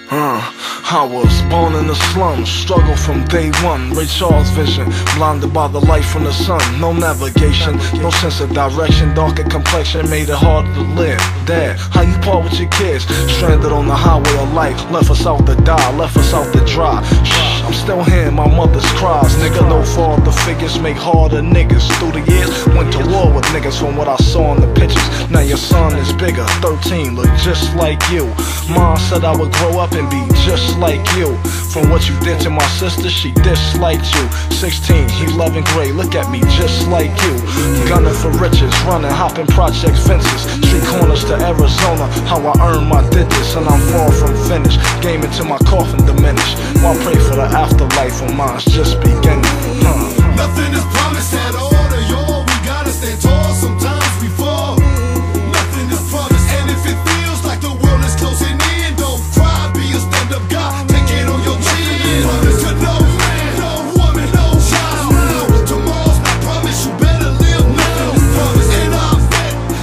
I was born in the slums, struggle from day one. Ray Charles vision, blinded by the light from the sun. No navigation, no sense of direction. Darker complexion made it harder to live. Dad, how you part with your kids? Stranded on the highway of life, left us out to die, left us out to dry. Shh, I'm still hearing my mother's cries. Nigga, no father figures make harder niggas. Through the years, went to war with niggas from what I saw in the pictures. Now your son is bigger, 13, look just like you. Mom said I would grow up and be just like you. From what you did to my sister, she disliked you. 16, he loving gray, look at me just like you. Gunning for riches, running, hopping project fences, street corners to Arizona, how I earn my digits. And I'm far from finished, game into my coffin diminished. Why pray for the afterlife when mine's just beginning? Nothing is promised at all to y'all. We gotta stand tall, sometimes we fall. Nothing is promised, and if it feels like the world is closing in, don't cry, be a stand-up guy, take it on your chin. Promise to no man, no woman, no child. Tomorrow's not promised, you better live now. Promise, and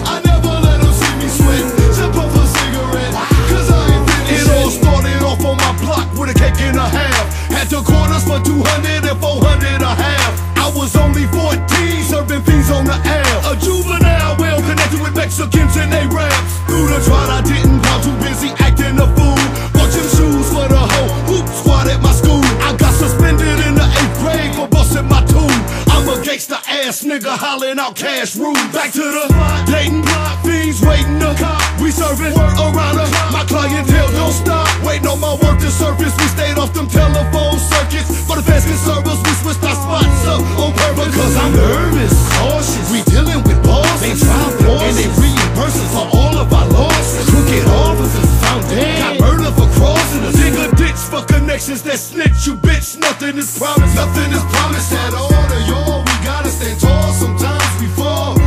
I never let them see me sweat. Sip up a cigarette, cause I ain't finished. It all started off on my block with a cake and a half. Had the quarters for 200 and 400 a half. I was only 14, serving fiends on the air. A juvenile, well connected with Mexicans and they raps. Through the trial I didn't bound, too busy acting a fool. Bought gym shoes for the whole hoop squad at my school. I got suspended in the 8th grade for busting my tune. I'm a gangsta ass nigga hollering out cash rules. Back to the Dayton, fiends waiting to cop. We serving work around the clock. My clientele don't stop, waiting on my work to surface. We stayed off them telephone circuits. For the fast can serve us, we switched our spots up on purpose. Cause I'm nervous, cautious. We dealing with bosses, they try forces, and they reimbursing for all of our losses. Crooked officers found dead, got murder for crossing us. Dig a ditch for connections that snitch, you bitch. Nothing is promised, nothing is promised at all to y'all. We gotta stand tall, sometimes we fall.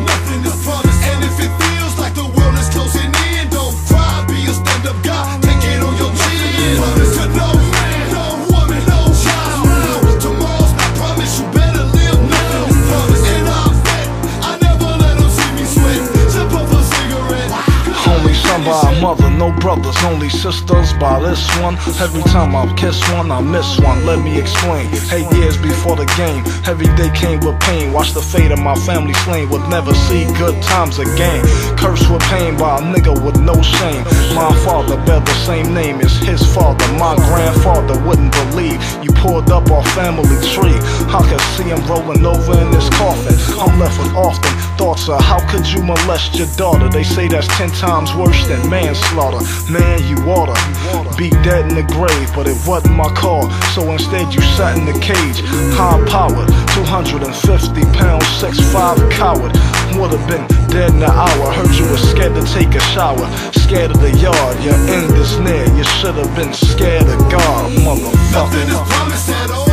Nothing is promised, and if it feels like the world is closing in, don't cry, be a stand-up guy, take it on your chin. Promise to no man, no woman, no child. Tomorrow's not promised, you better live now. Promise, and I never let them see me sweat. Sip up a cigarette. Only son by a mother, no brothers, only sisters by this one. Every time I kiss one, I miss one. Let me explain. 8 years before the game, every day came with pain. Watch the fate of my family slain, would never see good times again. Cursed with pain by a nigga with no shame. My father bear the same name as his father. My grandfather wouldn't believe you pulled up our family tree. I could see him rolling over in his coffin. I'm left with often thoughts of how could you molest your daughter? They say that's 10 times worse than manslaughter. Man, you oughta be dead in the grave, but it wasn't my call, so instead you sat in the cage. High powered, 250 pounds, 6'5" coward. Would've been dead in an hour. Heard you were scared to take a shower, scared of the yard. Your end is near, you should've been scared of God, motherfucker. Nothing is promised at all.